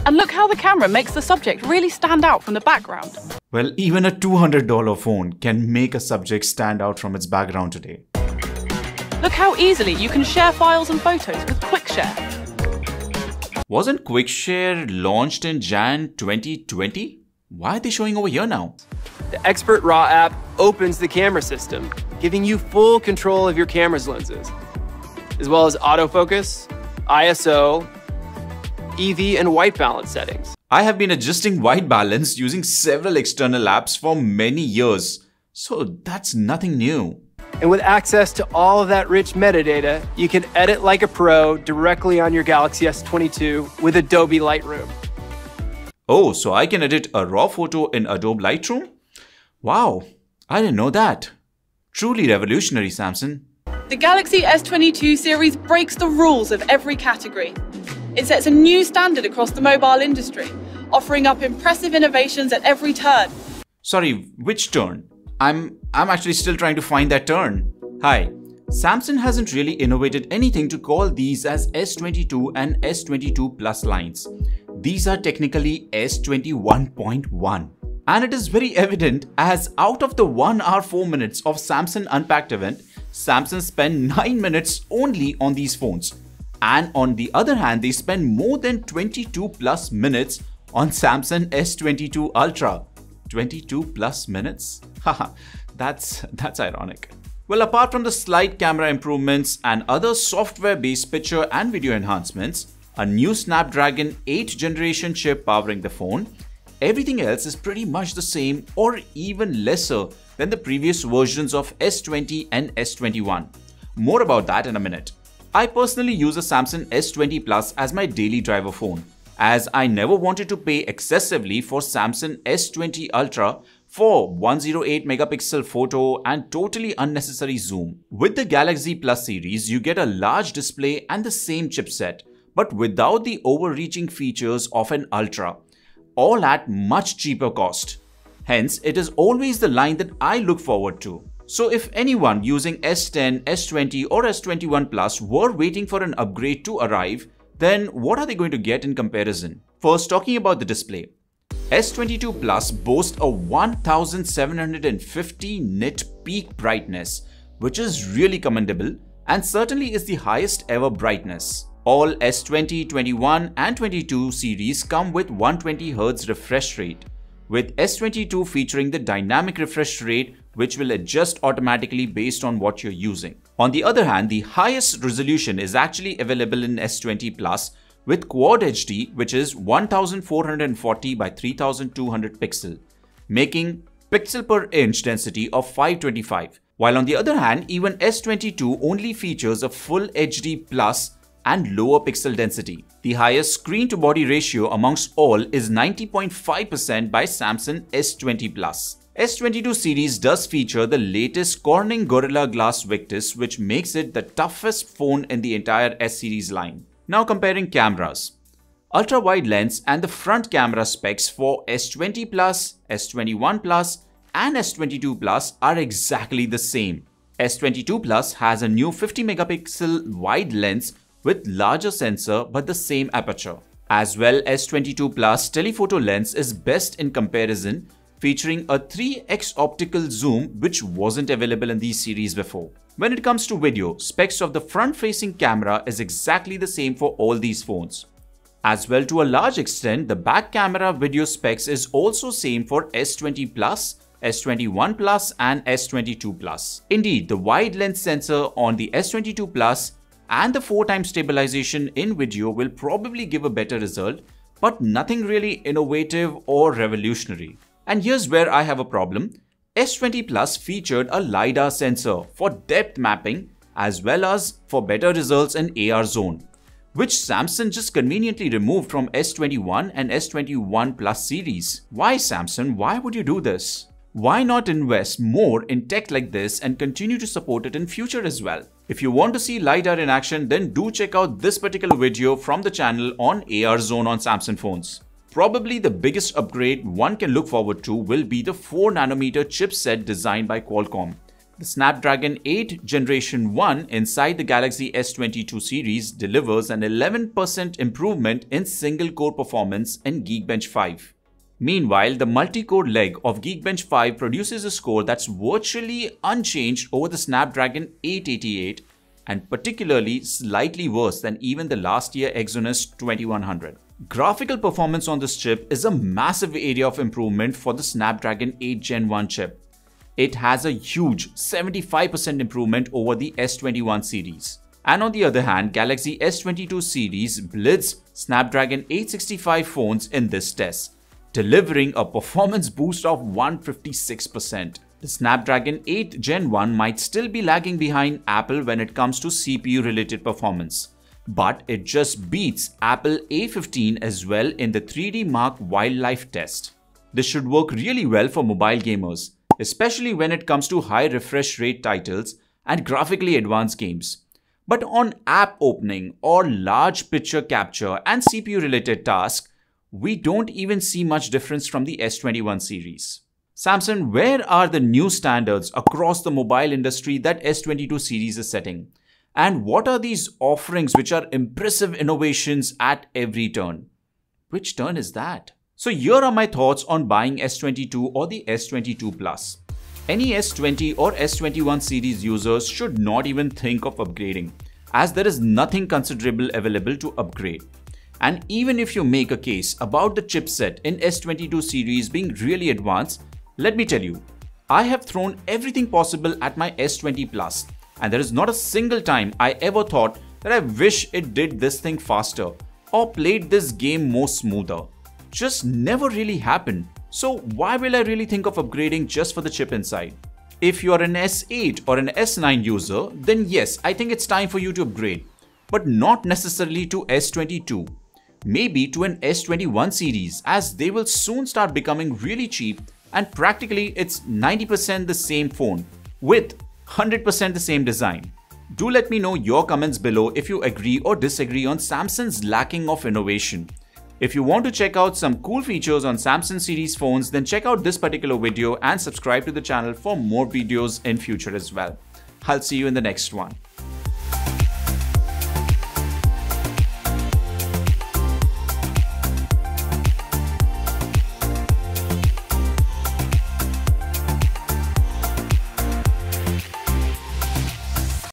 And look how the camera makes the subject really stand out from the background. Well, even a $200 phone can make a subject stand out from its background today. Look how easily you can share files and photos with Quick Share. Wasn't Quick Share launched in Jan 2020? Why are they showing over here now? The Expert RAW app opens the camera system, giving you full control of your camera's lenses, as well as autofocus, ISO, EV, and white balance settings. I have been adjusting white balance using several external apps for many years, so that's nothing new. And with access to all of that rich metadata, you can edit like a pro directly on your Galaxy S22 with Adobe Lightroom. Oh, so I can edit a raw photo in Adobe Lightroom? Wow, I didn't know that. Truly revolutionary, Samsung. The Galaxy S22 series breaks the rules of every category. It sets a new standard across the mobile industry, offering up impressive innovations at every turn. Sorry, which turn? I'm actually still trying to find that turn. Hi, Samsung hasn't really innovated anything to call these as S22 and S22 Plus lines. These are technically S21.1. And it is very evident as out of the 1 hour 4 minutes of Samsung Unpacked event, Samsung spent 9 minutes only on these phones. And on the other hand, they spend more than 22 plus minutes on Samsung S22 Ultra. 22 plus minutes? Haha, that's ironic. Well, apart from the slight camera improvements and other software-based picture and video enhancements, a new Snapdragon 8th generation chip powering the phone, everything else is pretty much the same or even lesser than the previous versions of S20 and S21. More about that in a minute. I personally use a Samsung S20 Plus as my daily driver phone, as I never wanted to pay excessively for Samsung S20 Ultra for 108 megapixel photo and totally unnecessary zoom. With the Galaxy Plus series, you get a large display and the same chipset, but without the overreaching features of an Ultra, all at much cheaper cost. Hence, it is always the line that I look forward to. So if anyone using S10, S20 or S21 Plus were waiting for an upgrade to arrive, then what are they going to get in comparison? First, talking about the display. S22 Plus boasts a 1750 nit peak brightness, which is really commendable and certainly is the highest ever brightness. All S20, 21 and 22 series come with 120Hz refresh rate, with S22 featuring the dynamic refresh rate which will adjust automatically based on what you're using. On the other hand, the highest resolution is actually available in S20 Plus with Quad HD, which is 1440 by 3200 pixel, making pixel per inch density of 525. While on the other hand, even S22 only features a full HD plus and lower pixel density. The highest screen to body ratio amongst all is 90.5% by Samsung S20 Plus. S22 series does feature the latest Corning Gorilla Glass Victus, which makes it the toughest phone in the entire S series line. Now comparing cameras. Ultra-wide lens and the front camera specs for S20 Plus, S21 Plus and S22 Plus are exactly the same. S22 Plus has a new 50 megapixel wide lens with larger sensor but the same aperture. As well, S22 Plus telephoto lens is best in comparison, featuring a 3x optical zoom which wasn't available in these series before. When it comes to video, specs of the front-facing camera is exactly the same for all these phones. As well, to a large extent, the back camera video specs is also same for S20 Plus, S21 Plus and S22 Plus. Indeed, the wide lens sensor on the S22 Plus and the 4x stabilization in video will probably give a better result, but nothing really innovative or revolutionary. And here's where I have a problem. S20 Plus featured a LiDAR sensor for depth mapping as well as for better results in AR zone, which Samsung just conveniently removed from S21 and S21 Plus series. Why, Samsung? Why would you do this? Why not invest more in tech like this and continue to support it in future as well? If you want to see LiDAR in action, then do check out this particular video from the channel on AR zone on Samsung phones. Probably the biggest upgrade one can look forward to will be the 4nm chipset designed by Qualcomm. The Snapdragon 8 Generation 1 inside the Galaxy S22 series delivers an 11% improvement in single-core performance in Geekbench 5. Meanwhile, the multi-core leg of Geekbench 5 produces a score that's virtually unchanged over the Snapdragon 888 and particularly slightly worse than even the last year Exynos 2100. Graphical performance on this chip is a massive area of improvement for the Snapdragon 8 Gen 1 chip. It has a huge 75% improvement over the S21 series. And on the other hand, Galaxy S22 series blitzed Snapdragon 865 phones in this test, delivering a performance boost of 156%. The Snapdragon 8 Gen 1 might still be lagging behind Apple when it comes to CPU-related performance, but it just beats Apple A15 as well in the 3D Mark wildlife test. This should work really well for mobile gamers, especially when it comes to high refresh rate titles and graphically advanced games. But on app opening or large picture capture and CPU-related tasks, we don't even see much difference from the S21 series. Samsung, where are the new standards across the mobile industry that S22 series is setting? And what are these offerings which are impressive innovations at every turn? Which turn is that? So here are my thoughts on buying S22 or the S22 Plus. Any S20 or S21 series users should not even think of upgrading, as there is nothing considerable available to upgrade. And even if you make a case about the chipset in S22 series being really advanced, let me tell you, I have thrown everything possible at my S20 Plus, and there is not a single time I ever thought that I wish it did this thing faster or played this game more smoother. Just never really happened. So why will I really think of upgrading just for the chip inside? If you are an S8 or an S9 user, then yes, I think it's time for you to upgrade, but not necessarily to S22. Maybe to an S21 series, as they will soon start becoming really cheap and practically it's 90% the same phone with 100% the same design. Do let me know your comments below if you agree or disagree on Samsung's lacking of innovation. If you want to check out some cool features on Samsung series phones, then check out this particular video and subscribe to the channel for more videos in future as well. I'll see you in the next one.